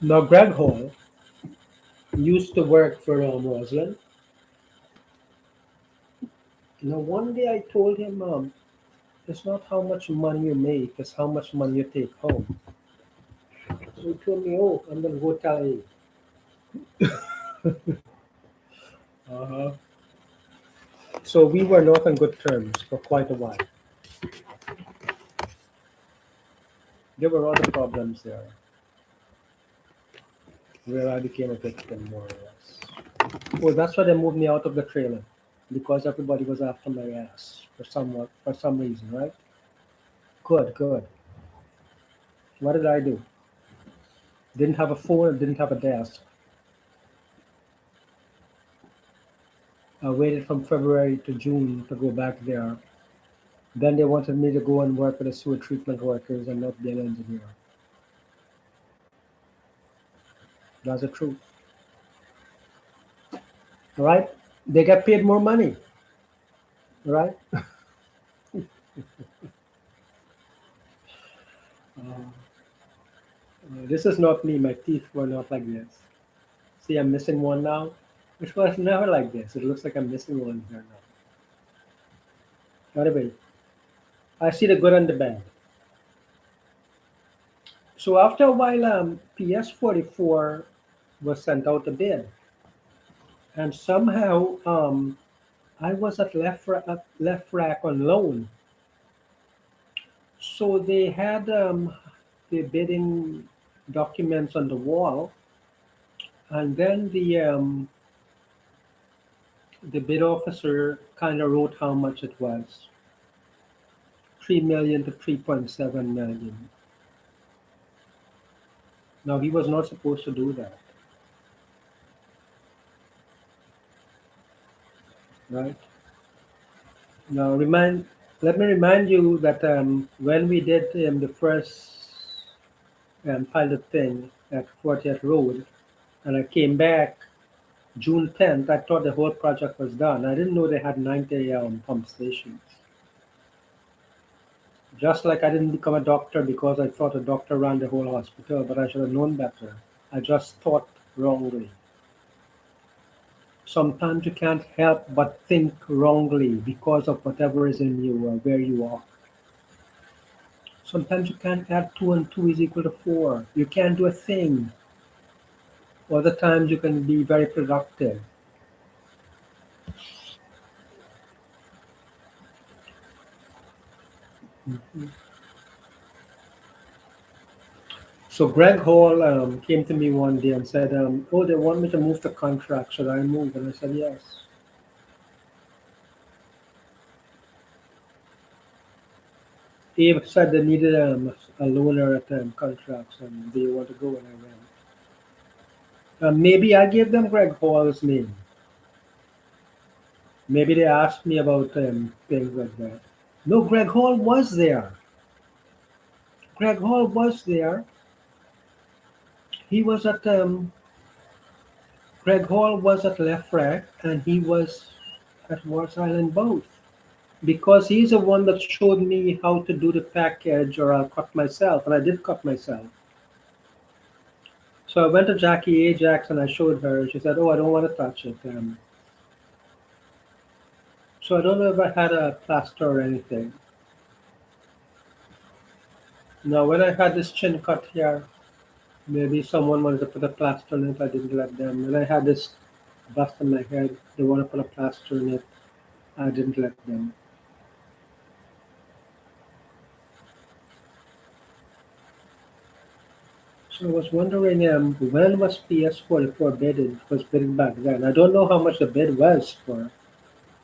Now, Greg Hall used to work for Roslyn. Now, one day I told him, it's not how much money you make, it's how much money you take home. So he told me, oh, I'm going to go tell you. Uh-huh. So we were not on good terms for quite a while. There were other problems there where I became a victim, more or less. Well, that's why they moved me out of the trailer because everybody was after my ass for some reason, right? Good, good. What did I do? Didn't have a phone, didn't have a desk. I waited from February to June to go back there. Then they wanted me to go and work with the sewer treatment workers and not be an engineer. That's the truth. All right? They get paid more money, right? This is not me. My teeth were not like this. See, I'm missing one now, which was never like this. It looks like I'm missing one here now. Anyway, I see the good and the bad. So after a while, PS44 was sent out to bid, and somehow I was at left rack on loan. So they had the bidding documents on the wall, and then the bid officer kind of wrote how much it was, 3 million to 3.7 million. Now he was not supposed to do that, right? Now let me remind you that when we did the first pilot thing at 40th Road, and I came back June 10th, I thought the whole project was done. I didn't know they had 90 pump stations. Just like I didn't become a doctor because I thought a doctor ran the whole hospital, but I should have known better. I just thought wrongly. Sometimes you can't help but think wrongly because of whatever is in you or where you are. Sometimes you can't add 2 and 2 is equal to 4. You can't do a thing. Other times you can be very productive. So Greg Hall came to me one day and said, oh, they want me to move the contract. Should I move? And I said, yes. Abe said they needed a loaner at contracts and they want to go and I went. Maybe I gave them Greg Hall's name. Maybe they asked me about things like that. No, Greg Hall was there. Greg Hall was there. He was at Greg Hall was at Left Rack and he was at Wars Island both. Because he's the one that showed me how to do the package or I'll cut myself, and I did cut myself. So I went to Jackie Ajax and I showed her, and she said, "Oh, I don't want to touch it." So I don't know if I had a plaster or anything. Now, when I had this chin cut here, maybe someone wanted to put a plaster in it. I didn't let them. When I had this bust on my head, they want to put a plaster in it. I didn't let them. So I was wondering, when was PS44 bidded? It was bidded back then. I don't know how much the bid was for.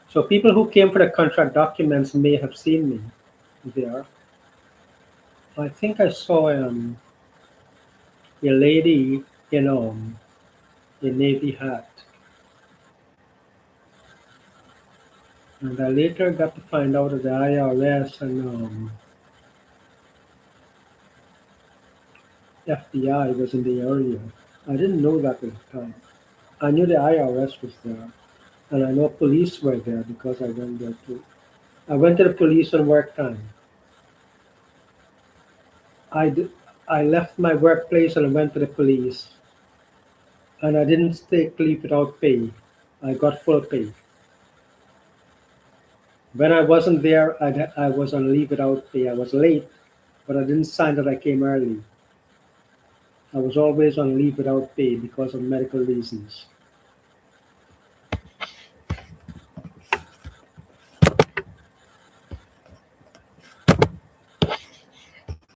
So people who came for the contract documents may have seen me there. I think I saw a lady in a navy hat, and I later got to find out that the IRS and FBI was in the area. I didn't know that at the time. I knew the IRS was there, and I know police were there because I went there too. I went to the police on work time. I did, I left my workplace and went to the police, and I didn't take leave without pay. I got full pay. When I wasn't there, I was on leave without pay. I was late, but I didn't sign that I came early. I was always on leave without pay because of medical reasons.